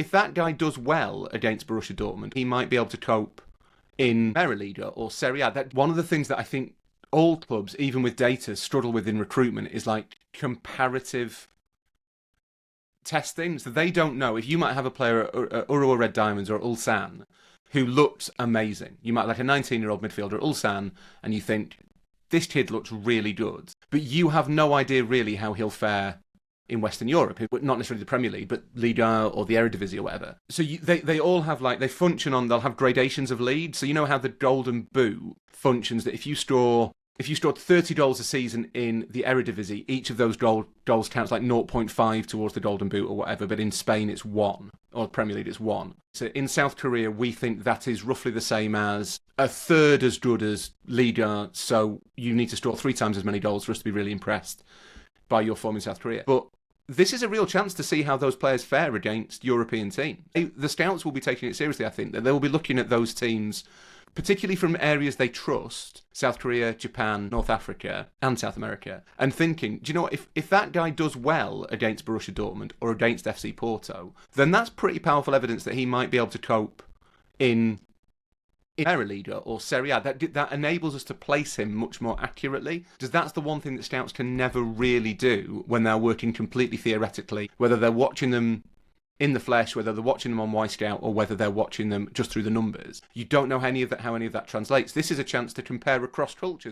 if that guy does well against Borussia Dortmund, he might be able to cope in Liga or Serie A. That one of the things that I think all clubs, even with data, struggle with in recruitment is like comparative testing. So they don't know if you might have a player at Urawa Red Diamonds or at Ulsan who looks amazing. You might like a 19-year-old midfielder at Ulsan, and you think this kid looks really good, but you have no idea really how he'll fare in Western Europe, not necessarily the Premier League, but Liga or the Eredivisie or whatever. So they all have like, they function on, they'll have gradations of lead. So you know how the Golden Boot functions, that if you scored 30 goals a season in the Eredivisie, each of those goals counts like 0.5 towards the Golden Boot or whatever, but in Spain it's 1, or Premier League it's 1. So in South Korea, we think that is roughly the same as a third as good as Liga, so you need to score 3 times as many goals for us to be really impressed by your form in South Korea. But this is a real chance to see how those players fare against European teams. The scouts will be taking it seriously, I think, that they will be looking at those teams, particularly from areas they trust, South Korea, Japan, North Africa, and South America, and thinking, do you know what, if that guy does well against Borussia Dortmund or against FC Porto, then that's pretty powerful evidence that he might be able to cope in Liga or Serie A. That enables us to place him much more accurately, because that's the one thing that scouts can never really do when they're working completely theoretically, whether they're watching them in the flesh, whether they're watching them on Y-Scout or whether they're watching them just through the numbers. You don't know how any of that translates. This is a chance to compare across cultures.